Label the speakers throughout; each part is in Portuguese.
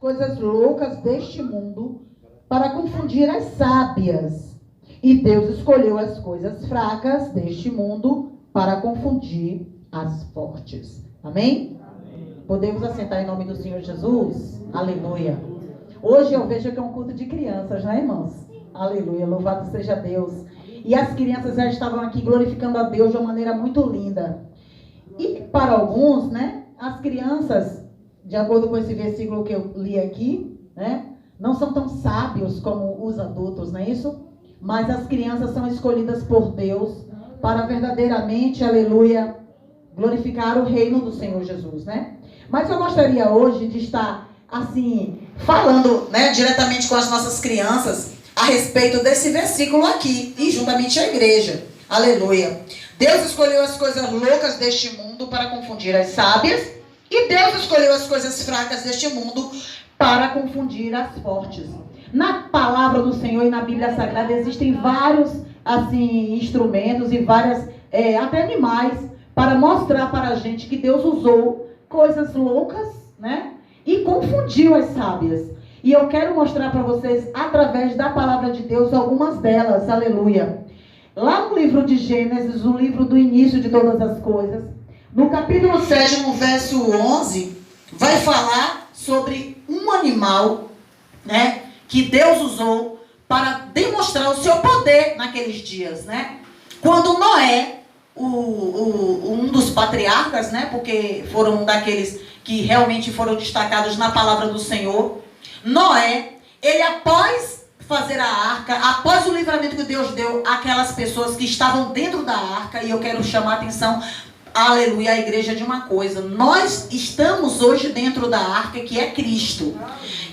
Speaker 1: coisas loucas deste mundo para confundir as sábias. E Deus escolheu as coisas fracas deste mundo para confundir as fortes. Amém? Amém. Podemos assentar em nome do Senhor Jesus? Aleluia. Hoje eu vejo que é um culto de crianças, né, irmãos? Aleluia, louvado seja Deus. E as crianças já estavam aqui glorificando a Deus de uma maneira muito linda. E para alguns, né, as crianças, de acordo com esse versículo que eu li aqui, né, não são tão sábios como os adultos, não é isso? Mas as crianças são escolhidas por Deus para verdadeiramente, aleluia, glorificar o reino do Senhor Jesus, né? Mas eu gostaria hoje de estar, assim, falando, né, diretamente com as nossas crianças a respeito desse versículo aqui e juntamente a igreja. Aleluia. Deus escolheu as coisas loucas deste mundo para confundir as sábias e Deus escolheu as coisas fracas deste mundo para confundir as fortes. Na palavra do Senhor e na Bíblia Sagrada existem vários, assim, instrumentos e várias, até animais para mostrar para a gente que Deus usou coisas loucas, né? E confundiu as sábias. E eu quero mostrar para vocês, através da palavra de Deus, algumas delas. Aleluia. Lá no livro de Gênesis, o livro do início de todas as coisas, no capítulo 7, no verso 11, vai falar sobre um animal, né, que Deus usou para demonstrar o seu poder naqueles dias, né? Quando Noé, um dos patriarcas, né, porque foram um daqueles que realmente foram destacados na palavra do Senhor, Noé, ele após fazer a arca, após o livramento que Deus deu àquelas pessoas que estavam dentro da arca, e eu quero chamar a atenção, aleluia, a igreja, de uma coisa: nós estamos hoje dentro da arca, que é Cristo.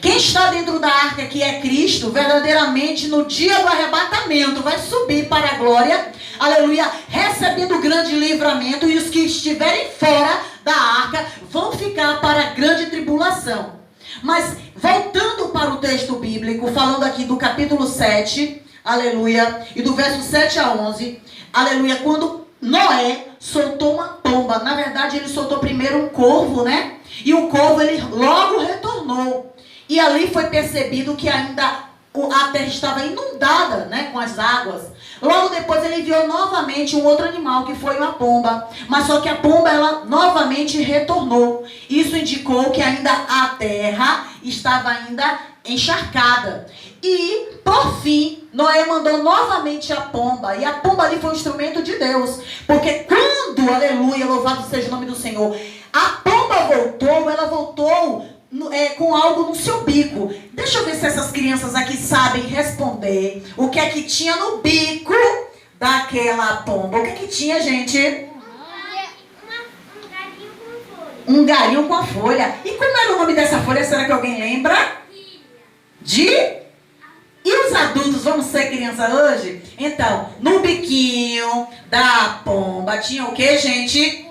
Speaker 1: Quem está dentro da arca, que é Cristo, verdadeiramente no dia do arrebatamento vai subir para a glória, aleluia, recebendo o grande livramento, e os que estiverem fora da arca vão ficar para a grande tribulação. Mas voltando para o texto bíblico, falando aqui do capítulo 7, aleluia, e do verso 7 a 11, aleluia, quando Noé soltou uma pomba, na verdade ele soltou primeiro um corvo, né? E o corvo, ele logo retornou. E ali foi percebido que ainda a terra estava inundada, né, com as águas. Logo depois ele viu novamente um outro animal, que foi uma pomba. Mas só que a pomba, ela novamente retornou. Isso indicou que ainda a terra estava ainda encharcada. E, por fim, Noé mandou novamente a pomba. E a pomba ali foi um instrumento de Deus. Porque quando, aleluia, louvado seja o nome do Senhor, a pomba voltou, ela voltou com algo no seu bico. Deixa eu ver se essas crianças aqui sabem responder. O que é que tinha no bico daquela pomba? O que é que tinha, gente? Um galinho com a folha. E como era o nome dessa folha? Será que alguém lembra? E os adultos, vamos ser criança hoje? Então, no biquinho da pomba tinha o que, gente?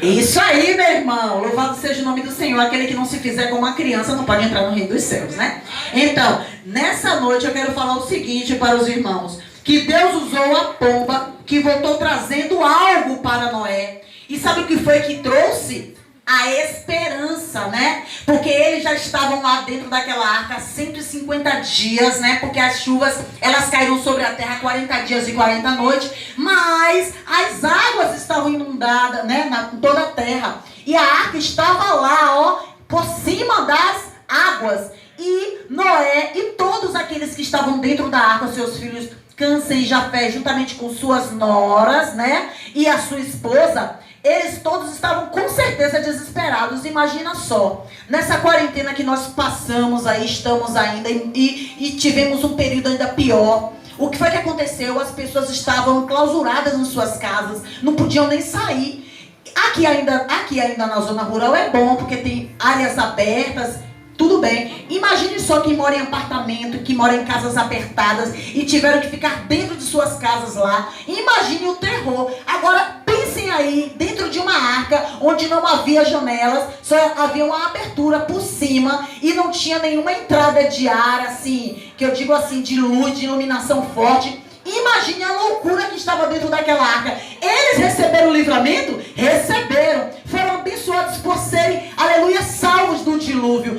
Speaker 1: Isso aí, meu irmão. Louvado seja o nome do Senhor. Aquele que não se fizer como uma criança não pode entrar no reino dos céus, né? Então, nessa noite eu quero falar o seguinte para os irmãos: que Deus usou a pomba, que voltou trazendo algo para Noé. E sabe o que foi que trouxe? A esperança, né? Porque eles já estavam lá dentro daquela arca 150 dias, né? Porque as chuvas, elas caíram sobre a terra 40 dias e 40 noites. Mas as águas estavam inundadas, né? Em toda a terra. E a arca estava lá, ó, por cima das águas. E Noé e todos aqueles que estavam dentro da arca, seus filhos Cã, Sem e Jafé, juntamente com suas noras, né? E a sua esposa, eles todos estavam com certeza desesperados. Imagina só, nessa quarentena que nós passamos aí, estamos ainda, e tivemos um período ainda pior. O que foi que aconteceu? As pessoas estavam clausuradas em suas casas, não podiam nem sair. Aqui ainda na zona rural é bom, porque tem áreas abertas, tudo bem. Imagine só quem mora em apartamento, que mora em casas apertadas e tiveram que ficar dentro de suas casas lá. Imagine o terror. Agora pensem aí, dentro de uma arca, onde não havia janelas, só havia uma abertura por cima e não tinha nenhuma entrada de ar, assim, que eu digo assim, de luz, de iluminação forte. Imagine a loucura que estava dentro daquela arca. Eles receberam o livramento? Receberam. Foram abençoados por serem, aleluia, salvos do dilúvio.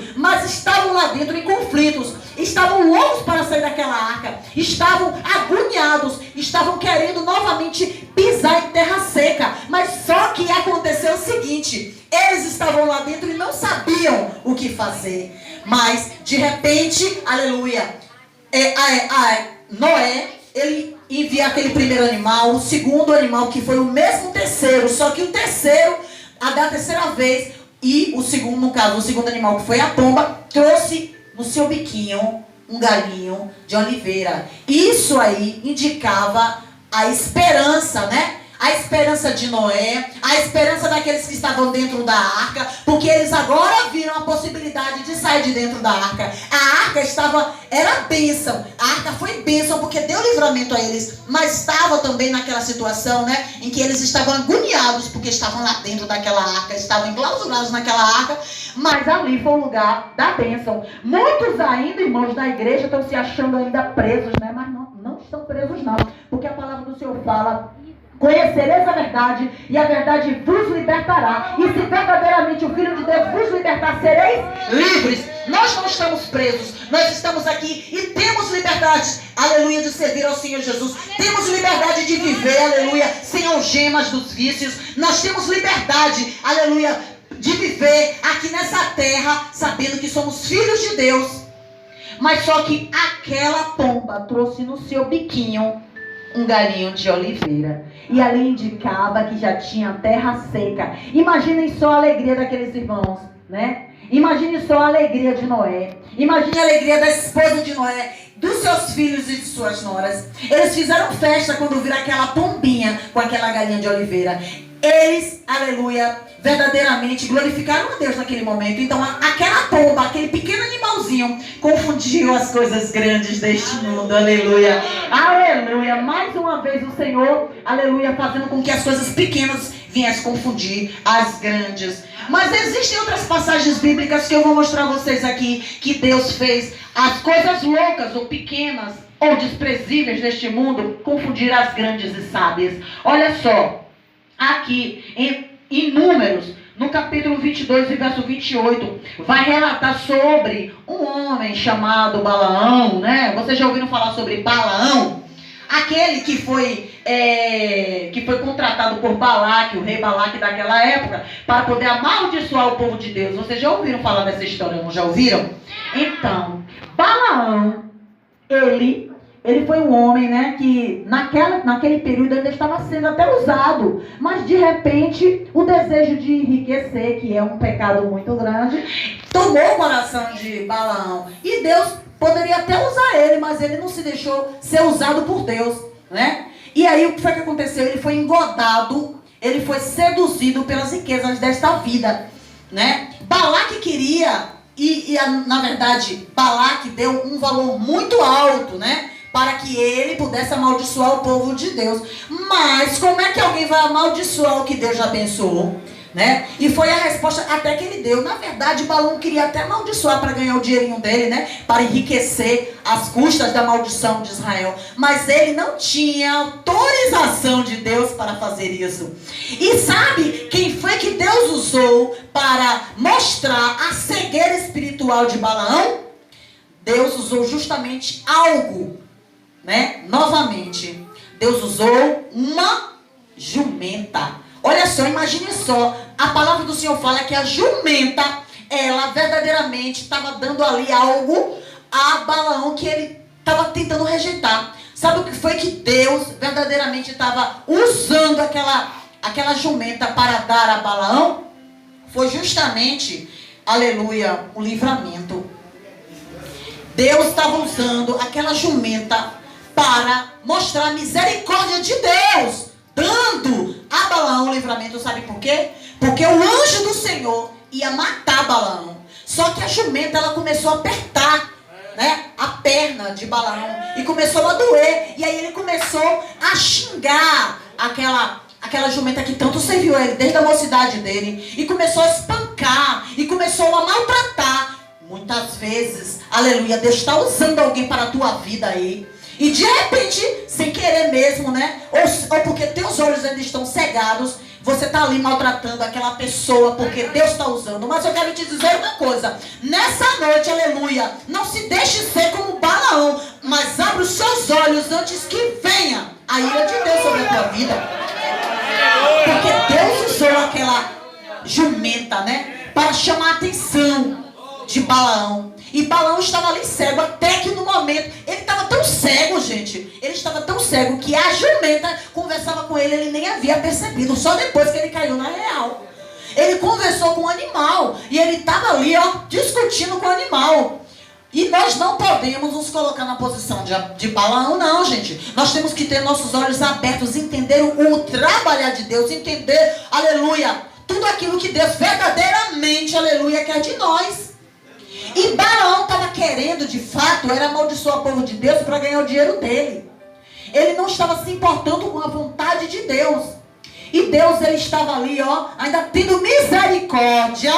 Speaker 1: Elas estavam lá dentro em conflitos, estavam loucos para sair daquela arca, estavam agoniados, estavam querendo novamente pisar em terra seca. Mas só que aconteceu o seguinte: eles estavam lá dentro e não sabiam o que fazer. Mas de repente, aleluia, Noé, ele envia aquele primeiro animal, o segundo animal, que foi o mesmo terceiro, só que o terceiro, da terceira vez, e o segundo, no caso, o segundo animal, que foi a pomba, trouxe no seu biquinho um galinho de oliveira. Isso aí indicava a esperança, né? A esperança de Noé, a esperança daqueles que estavam dentro da arca, porque eles agora viram a possibilidade de sair de dentro da arca. A arca era bênção, a arca foi bênção porque deu livramento a eles, mas estava também naquela situação, né, em que eles estavam agoniados porque estavam lá dentro daquela arca, estavam enclausurados naquela arca, mas ali foi o lugar da bênção. Muitos ainda, irmãos, da igreja estão se achando ainda presos, né, mas não estão presos não, porque a palavra do Senhor fala: conhecereis a verdade, e a verdade vos libertará. E se verdadeiramente o Filho de Deus vos libertar, sereis livres. Nós não estamos presos, nós estamos aqui e temos liberdade, aleluia, de servir ao Senhor Jesus. Temos liberdade de viver, aleluia, sem algemas dos vícios. Nós temos liberdade, aleluia, de viver aqui nessa terra, sabendo que somos filhos de Deus. Mas só que aquela pomba trouxe no seu biquinho um galinho de oliveira. E ali indicava que já tinha terra seca. Imaginem só a alegria daqueles irmãos, né? Imagine só a alegria de Noé. Imagine a alegria da esposa de Noé, dos seus filhos e de suas noras. Eles fizeram festa quando viram aquela pombinha com aquela galinha de oliveira. Eles, aleluia, verdadeiramente glorificaram a Deus naquele momento. Então aquela pomba, aquele pequeno animalzinho, confundiu as coisas grandes deste mundo. Aleluia, aleluia. Mais uma vez o Senhor, aleluia, fazendo com que as coisas pequenas viessem confundir as grandes. Mas existem outras passagens bíblicas que eu vou mostrar a vocês aqui, que Deus fez as coisas loucas ou pequenas ou desprezíveis deste mundo confundir as grandes e sábias. Olha só, aqui em Números, no capítulo 22 e verso 28, vai relatar sobre um homem chamado Balaão, né? Vocês já ouviram falar sobre Balaão? Aquele que foi contratado por Balaque, o rei Balaque daquela época, para poder amaldiçoar o povo de Deus. Vocês já ouviram falar dessa história, não já ouviram? Então, Balaão, ele foi um homem, né, que naquele período ainda estava sendo até usado. Mas de repente, o desejo de enriquecer, que é um pecado muito grande, tomou o coração de Balaão. E Deus poderia até usar ele, mas ele não se deixou ser usado por Deus, né? E aí o que foi que aconteceu? Ele foi engodado, ele foi seduzido pelas riquezas desta vida, né? Balaque queria, na verdade, Balaque deu um valor muito alto, né, para que ele pudesse amaldiçoar o povo de Deus. Mas como é que alguém vai amaldiçoar o que Deus já abençoou, né? E foi a resposta até que ele deu. Na verdade, Balaão queria até amaldiçoar para ganhar o dinheirinho dele, né? Para enriquecer às custas da maldição de Israel. Mas ele não tinha autorização de Deus para fazer isso. E sabe quem foi que Deus usou para mostrar a cegueira espiritual de Balaão? Deus usou justamente algo, né? Novamente, Deus usou uma jumenta. Olha só, imagine só, a palavra do Senhor fala que a jumenta, ela verdadeiramente estava dando ali algo a Balaão que ele estava tentando rejeitar. Sabe o que foi que Deus verdadeiramente estava usando aquela jumenta para dar a Balaão? Foi justamente, aleluia, o livramento. Deus estava usando aquela jumenta para mostrar a misericórdia de Deus, dando a Balaão o livramento. Sabe por quê? Porque o anjo do Senhor ia matar Balaão. Só que a jumenta, ela começou a apertar, né, a perna de Balaão e começou a doer. E aí ele começou a xingar aquela jumenta que tanto serviu a ele desde a mocidade dele, e começou a espancar e começou a maltratar. Muitas vezes, aleluia, Deus está usando alguém para a tua vida aí. E de repente, sem querer mesmo, né? Ou porque teus olhos ainda estão cegados,
Speaker 2: você está ali maltratando aquela pessoa porque Deus está usando. Mas eu quero te dizer uma coisa. Nessa noite, aleluia, não se deixe ser como Balaão, mas abra os seus olhos antes que venha a ira de Deus sobre a tua vida. Porque Deus usou aquela jumenta, né, para chamar a atenção de Balaão. E Balaão estava ali cego, até que no momento, ele estava tão cego, gente, ele estava tão cego que a jumenta conversava com ele, ele nem havia percebido, só depois que ele caiu na real. Ele conversou com o animal, e ele estava ali, discutindo com o animal. E nós não podemos nos colocar na posição de Balaão, não, gente. Nós temos que ter nossos olhos abertos, entender o trabalhar de Deus, entender, aleluia, tudo aquilo que Deus verdadeiramente, aleluia, quer de nós. E Balaão estava querendo, de fato, era amaldiçoar o povo de Deus para ganhar o dinheiro dele. Ele não estava se importando com a vontade de Deus. E Deus, ele estava ali, ainda tendo misericórdia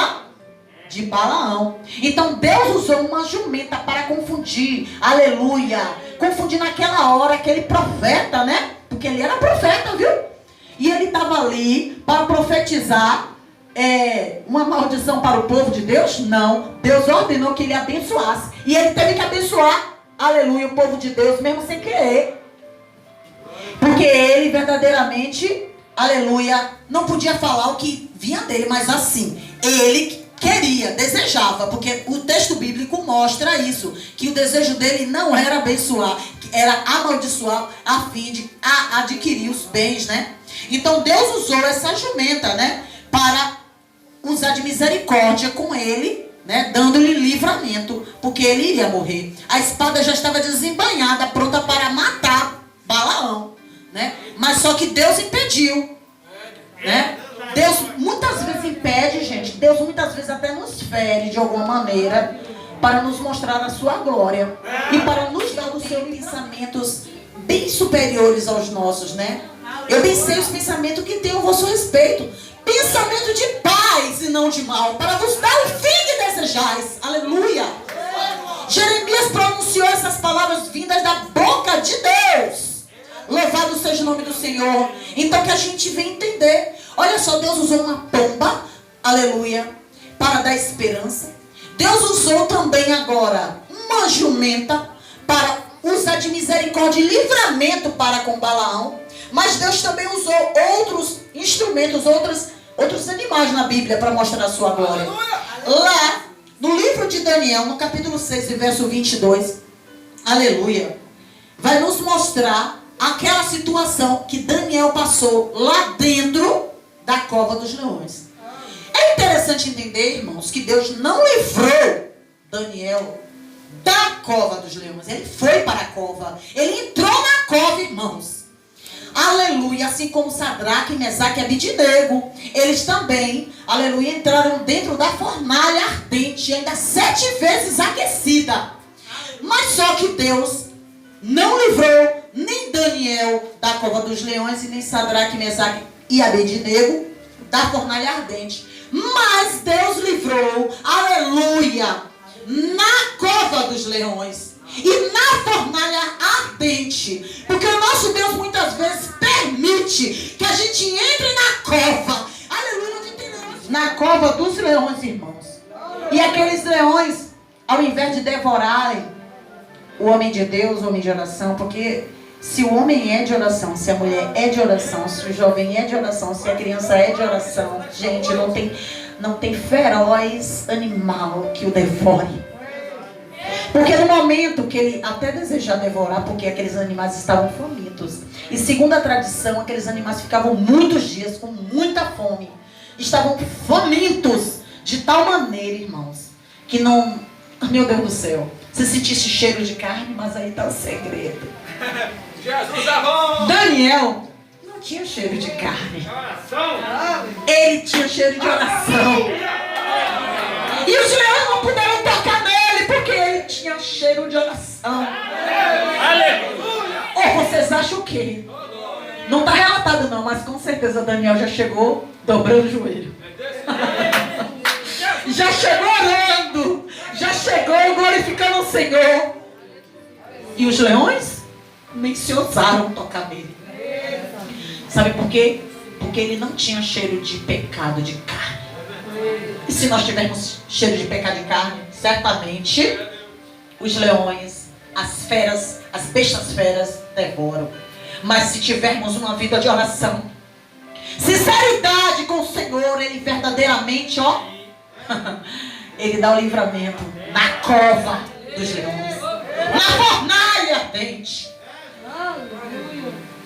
Speaker 2: de Balaão. Então Deus usou uma jumenta para confundir, aleluia, confundir naquela hora aquele profeta, né? Porque ele era profeta, viu? E ele estava ali para profetizar uma maldição para o povo de Deus? Não. Deus ordenou que ele abençoasse. E ele teve que abençoar, aleluia, o povo de Deus, mesmo sem querer. Porque ele verdadeiramente, aleluia, não podia falar o que vinha dele, mas assim, ele queria, desejava, porque o texto bíblico mostra isso, que o desejo dele não era abençoar, era amaldiçoar a fim de adquirir os bens, né? Então Deus usou essa jumenta, né, para usar de misericórdia com ele, né, dando-lhe livramento, porque ele iria morrer. A espada já estava desembainhada, pronta para matar Balaão, né? Mas só que Deus impediu, né? Deus muitas vezes impede, gente. Deus muitas vezes até nos fere de alguma maneira para nos mostrar a sua glória e para nos dar os seus pensamentos bem superiores aos nossos, né? Eu bem sei os pensamentos que tenho a vosso respeito, pensamento de paz e não de mal, para vos dar o fim que desejais. Aleluia. Jeremias pronunciou essas palavras vindas da boca de Deus. Louvado seja o nome do Senhor. Então que a gente venha entender. Olha só, Deus usou uma pomba, aleluia, para dar esperança. Deus usou também agora uma jumenta para usar de misericórdia e livramento para com Balaão. Mas Deus também usou outros instrumentos, outros animais na Bíblia para mostrar a sua glória. Lá, no livro de Daniel, no capítulo 6, verso 22, aleluia, vai nos mostrar aquela situação que Daniel passou lá dentro da cova dos leões. É interessante entender, irmãos, que Deus não livrou Daniel da cova dos leões. Ele foi para a cova. Ele entrou na cova, irmãos. Aleluia. Assim como Sadraque, Mesaque e Abidnego. Eles também, aleluia, entraram dentro da fornalha ardente, ainda 7 vezes aquecida. Mas só que Deus não livrou nem Daniel da cova dos leões e nem Sadraque, Mesaque e Abednego da fornalha ardente. Mas Deus livrou, aleluia, na cova dos leões e na fornalha ardente. Porque o nosso Deus muitas vezes permite que a gente entre na cova, aleluia, na cova dos leões, irmãos. E aqueles leões, ao invés de devorarem o homem de Deus, o homem de oração, porque se o homem é de oração, se a mulher é de oração, se o jovem é de oração, se a criança é de oração, gente, não tem feroz animal que o devore. Porque no momento que ele até desejar devorar, porque aqueles animais estavam famintos. E segundo a tradição, aqueles animais ficavam muitos dias com muita fome. Estavam famintos de tal maneira, irmãos, que não... Meu Deus do céu. Se sentisse cheiro de carne, mas aí está o segredo.
Speaker 3: Jesus é bom.
Speaker 2: Daniel não tinha cheiro de carne. Ele tinha cheiro de oração. E os leões não puderam tocar nele, porque ele tinha cheiro de oração.
Speaker 3: Aleluia.
Speaker 2: Ou vocês acham o quê? Não está relatado não, mas com certeza Daniel já chegou dobrando o joelho. Já chegou orando. Já chegou glorificando o Senhor. E os leões nem se ousaram tocar nele. Sabe por quê? Porque ele não tinha cheiro de pecado de carne. E se nós tivermos cheiro de pecado de carne, certamente os leões, as feras, as bestas feras devoram. Mas se tivermos uma vida de oração, sinceridade com o Senhor, Ele verdadeiramente, ó, Ele dá o livramento na cova dos leões, na fornalha ardente,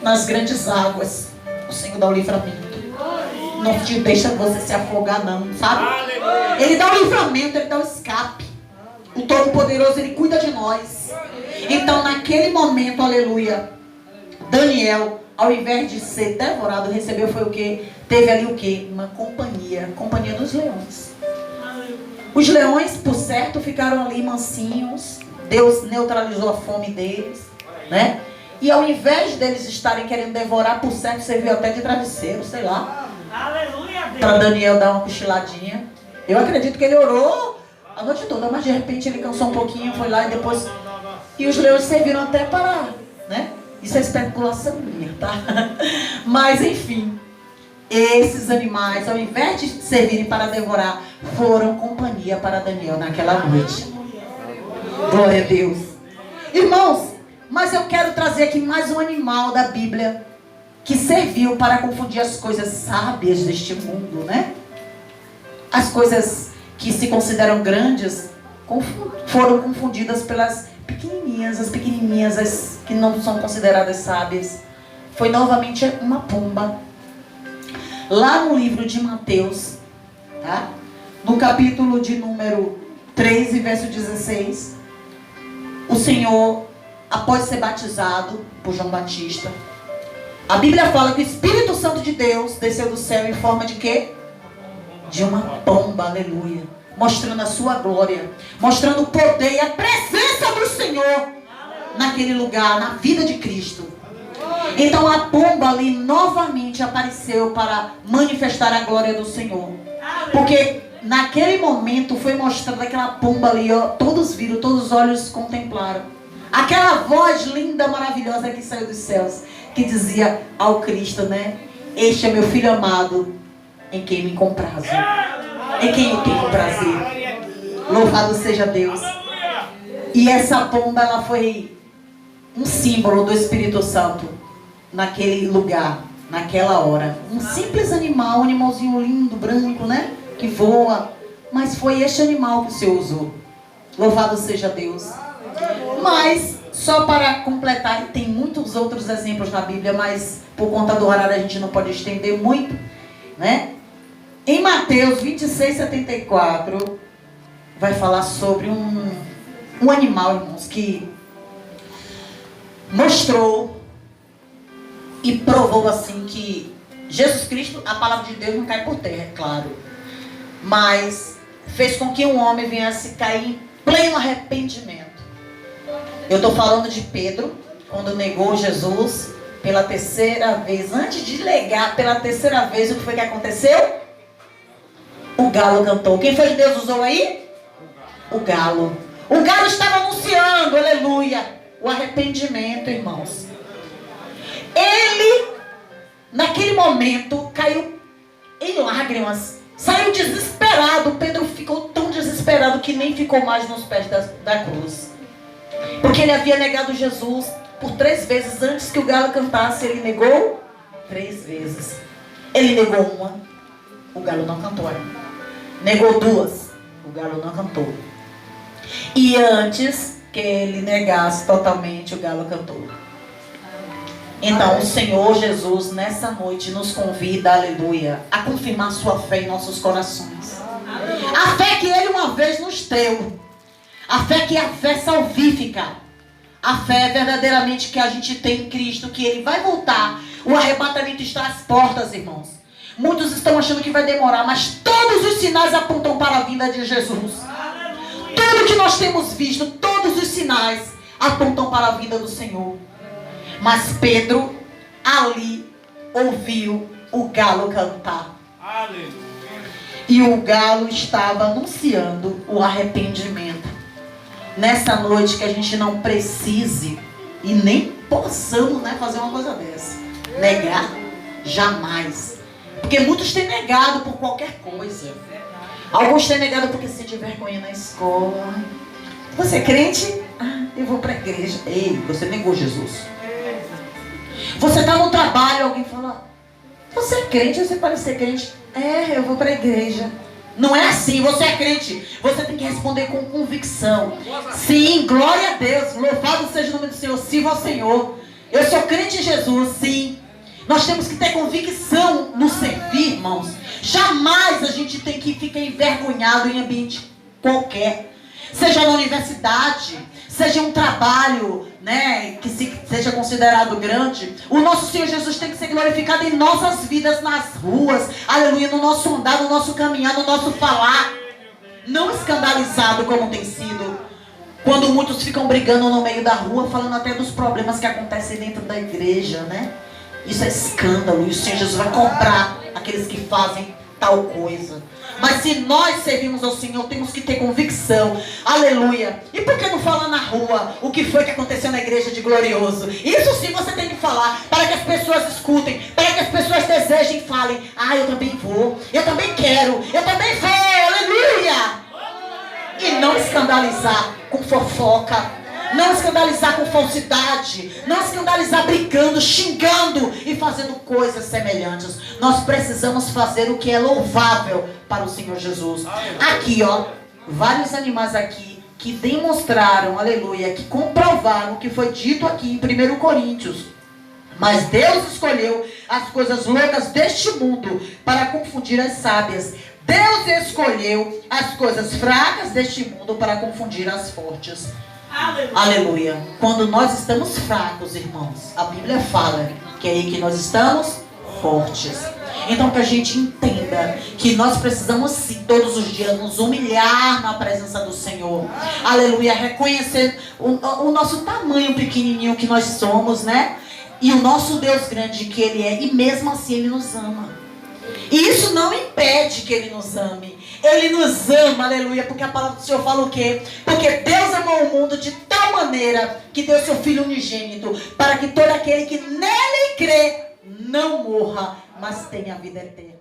Speaker 2: nas grandes águas. O Senhor dá o livramento. Não te deixa você se afogar não, sabe? Ele dá o livramento, Ele dá o escape. O Todo-Poderoso, Ele cuida de nós. Então naquele momento, aleluia, Daniel, ao invés de ser devorado, recebeu foi o quê? Teve ali o quê? Uma companhia dos leões. Os leões, por certo, ficaram ali mansinhos. Deus neutralizou a fome deles, né? E ao invés deles estarem querendo devorar, por certo, serviu até de travesseiro, sei lá. Para Daniel dar uma cochiladinha. Eu acredito que ele orou a noite toda, mas de repente ele cansou um pouquinho, foi lá e depois... E os leões serviram até para, né? Isso é especulação minha, tá? Mas enfim, esses animais, ao invés de servirem para devorar, foram companhia para Daniel naquela noite. Glória a Deus. Irmãos, mas eu quero trazer aqui mais um animal da Bíblia que serviu para confundir as coisas sábias deste mundo, né? As coisas que se consideram grandes foram confundidas pelas pequenininhas, as pequenininhas, as que não são consideradas sábias. Foi novamente uma pomba. Lá no livro de Mateus, tá? No capítulo de número 3 e verso 16, o Senhor, após ser batizado por João Batista, a Bíblia fala que o Espírito Santo de Deus desceu do céu em forma de quê? De uma pomba, aleluia. Mostrando a sua glória, mostrando o poder e a presença do Senhor naquele lugar, na vida de Cristo. Então a pomba ali novamente apareceu para manifestar a glória do Senhor. Porque naquele momento foi mostrada aquela pomba ali, ó, todos viram, todos os olhos contemplaram. Aquela voz linda, maravilhosa que saiu dos céus, que dizia ao Cristo, né? Este é meu filho amado, em quem me comprazo, em quem eu tenho prazer. Louvado seja Deus. E essa pomba, ela foi um símbolo do Espírito Santo naquele lugar, naquela hora. Um simples animal, um animalzinho lindo, branco, né? Que voa. Mas foi este animal que o Senhor usou. Louvado seja Deus. Mas, só para completar, tem muitos outros exemplos na Bíblia, mas por conta do horário a gente não pode estender muito, né? Em Mateus 26:74, vai falar sobre um animal, irmãos, que mostrou e provou assim que Jesus Cristo, a palavra de Deus não cai por terra, é claro. Mas fez com que um homem viesse cair em pleno arrependimento. Eu estou falando de Pedro, quando negou Jesus pela terceira vez. Antes de negar pela terceira vez, o que foi que aconteceu? O galo cantou. Quem foi que Deus usou aí? O galo. O galo estava anunciando, aleluia, o arrependimento, irmãos. Ele, naquele momento, caiu em lágrimas. Saiu desesperado. Pedro ficou tão desesperado que nem ficou mais nos pés da cruz. Porque ele havia negado Jesus por 3 vezes. Antes que o galo cantasse, ele negou 3 vezes. Ele negou uma, o galo não cantou ainda. Negou 2, o galo não cantou. E antes que ele negasse totalmente, o galo cantou. Então o Senhor Jesus nessa noite nos convida, aleluia, a confirmar sua fé em nossos corações. A fé que Ele uma vez nos deu. A fé que é a fé salvífica. A fé verdadeiramente que a gente tem em Cristo, que Ele vai voltar. O arrebatamento está às portas, irmãos. Muitos estão achando que vai demorar, mas todos os sinais apontam para a vinda de Jesus. Tudo que nós temos visto, todos os sinais apontam para a vinda do Senhor. Mas Pedro ali ouviu o galo cantar. E o galo estava anunciando o arrependimento. Nessa noite que a gente não precise e nem possamos, né, fazer uma coisa dessa. Negar, jamais. Porque muitos têm negado por qualquer coisa. Alguns têm negado porque se sente vergonha na escola. Você é crente? Ah, eu vou para a igreja. Ei, você negou Jesus. Você está no trabalho, alguém fala, você é crente? Você parece ser crente? É, eu vou para a igreja. Não é assim, você é crente. Você tem que responder com convicção. Sim, glória a Deus. Louvado seja o nome do Senhor. Sirva ao Senhor. Eu sou crente em Jesus, sim. Nós temos que ter convicção no servir, irmãos. Jamais a gente tem que ficar envergonhado em ambiente qualquer. Seja na universidade, seja um trabalho, né, que seja considerado grande. O nosso Senhor Jesus tem que ser glorificado em nossas vidas, nas ruas. Aleluia, no nosso andar, no nosso caminhar, no nosso falar. Não escandalizado como tem sido. Quando muitos ficam brigando no meio da rua, falando até dos problemas que acontecem dentro da igreja, né? Isso é escândalo. E o Senhor Jesus vai cobrar aqueles que fazem tal coisa. Mas se nós servimos ao Senhor, temos que ter convicção. Aleluia. E por que não falar na rua o que foi que aconteceu na igreja de Glorioso? Isso sim você tem que falar, para que as pessoas escutem, para que as pessoas desejem e falem, ah, eu também vou, eu também quero, eu também vou, aleluia. E não escandalizar com fofoca, não escandalizar com falsidade, não escandalizar brincando, xingando e fazendo coisas semelhantes. Nós precisamos fazer o que é louvável para o Senhor Jesus. Aqui, ó, vários animais aqui que demonstraram, aleluia, que comprovaram o que foi dito aqui em 1 Coríntios. Mas Deus escolheu as coisas loucas deste mundo para confundir as sábias. Deus escolheu as coisas fracas deste mundo para confundir as fortes. Aleluia. Quando nós estamos fracos, irmãos, a Bíblia fala que é aí que nós estamos fortes. Então que a gente entenda que nós precisamos sim, todos os dias, nos humilhar na presença do Senhor. Aleluia. Reconhecer o nosso tamanho pequenininho que nós somos, né? E o nosso Deus grande que Ele é. E mesmo assim Ele nos ama. E isso não impede que Ele nos ame. Ele nos ama, aleluia, porque a palavra do Senhor fala o quê? Porque Deus amou o mundo de tal maneira que deu seu Filho unigênito, para que todo aquele que nele crê não morra, mas tenha vida eterna.